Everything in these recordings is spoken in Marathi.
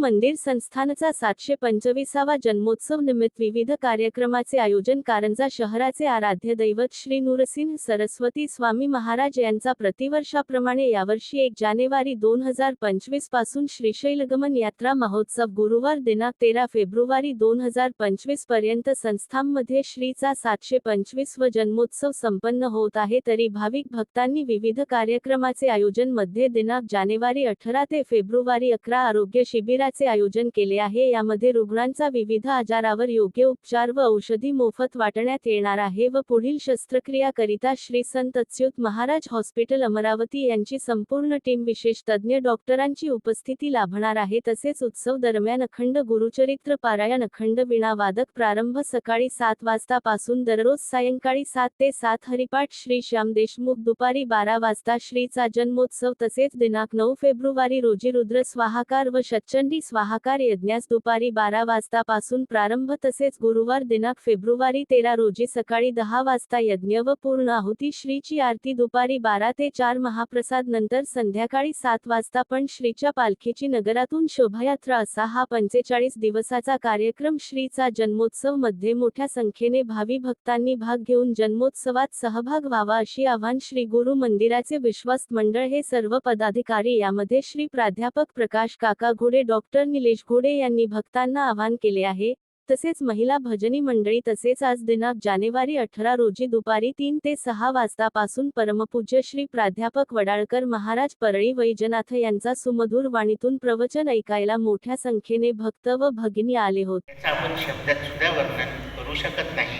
मंदिर संस्थानचा 725वा जन्मोत्सव निमित्त विविध कार्यक्रमाचे आयोजन कारंजा शहराचे आराध्य दैवत श्री नूरसिंह सरस्वती स्वामी महाराज यांचा प्रतिवर्षाप्रमाणे यावर्षी 1 जानेवारी 2025 पासून श्रीशैलगमन यात्रा महोत्सव गुरुवार दिनांक 13 फेब्रुवारी 2025 पर्यंत संस्थांमध्ये श्रीचा 725 व जन्मोत्सव संपन्न होत आहे। तरी भाविक भक्तांनी विविध कार्यक्रमाचे आयोजन मध्ये दिनांक जानेवारी 18 ते फेब्रुवारी 11 आरोग्य शिबिराचे आयोजन केले आहे। यामध्ये रुग्णांचा विविध आजारावर योग्य उपचार व औषधी मोफत वाटण्यात येणार आहे व पुढील शस्त्रक्रिया करिता श्री संत अच्युत महाराज हॉस्पिटल अमरावती यांची संपूर्ण टीम विशेष तज्ञ डॉक्टरांची उपस्थिती लाभणार आहे। तसेच उत्सव दरम्यान अखंड गुरुचरित्र पारायण, अखंड वीणा वादक प्रारंभ सकाळी 7 वाजता पासून दररोज सायंकाळी 7 ते 7 हरिपाठ श्री श्याम देशमुख दुपारी 12 वाजता श्रीचा जन्मोत्सव तसेच दिनांक 9 फेब्रुवारी रोजी रुद्र स्वाहाकार व शतचंडी स्वाहाकार यज्ञास दुपारी 12 वाजता पासून प्रारंभ तसेच गुरुवार दिनांक फेब्रुवारी 13 रोजी सकाळी 10 वाजता यज्ञ व पूर्ण आहुती श्रीची आरती दुपारी 12 ते 4 महाप्रसाद नंतर संध्याकाळी 7 वाजता पण श्रीच्या पालखीची नगरातून शोभायात्रा असा हा 45 दिवसाचा कार्यक्रम श्रीचा जन्मोत्सव मध्ये मोठ्या संख्येने भावी भक्तांनी भाग घेऊन जन्मोत्सवात सहभाग व्हावा अशी आवाहन श्री गुरु मंदिराचे विश्वस्त मंडळ हे सर्व पदाधिकारी यामध्ये श्री प्राध्यापक प्रकाश काका घोडे, डॉक्टर निलेश घोडे यांनी भक्तांना आवाहन केले आहे। तसेच महिला भजनी मंडळी तसेच आज दिनांक जानेवारी 18 रोजी दुपारी 3 ते 6 वाजता पासून परमपूज्य श्री प्राध्यापक वडाळकर महाराज परळी वैजनाथ यांचा सुमधुर वाणीतून प्रवचन ऐकायला मोठ्या संख्येने भक्त व भगिनी आले होते। आपण शब्दात सुद्धा वर्णन करू शकत नाही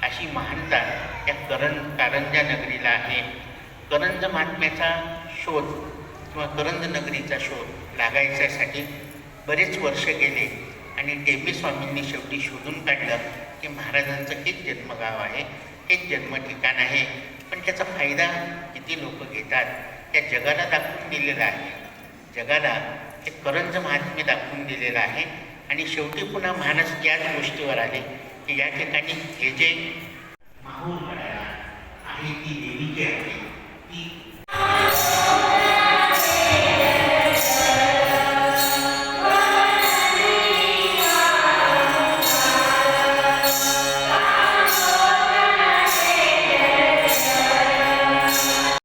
अशी महानता या कारंजा नगरीला आहे। करंज महात्म्याचा शोध किंवा करंज नगरीचा शोध लागायच्यासाठी बरेच वर्ष गेले आणि टेंबे स्वामींनी शेवटी शोधून काढलं की महाराजांचं हेच जन्मगाव आहे, हेच जन्मठिकाण आहे। पण त्याचा फायदा किती लोक घेतात त्या जगाला दाखवून दिलेला आहे। जगाला हे करंज महात्म्य दाखवून दिलेलं आहे आणि शेवटी पुन्हा मानस याच गोष्टीवर आले की या ठिकाणी हे जे माहूर आहे ती देवीची आहे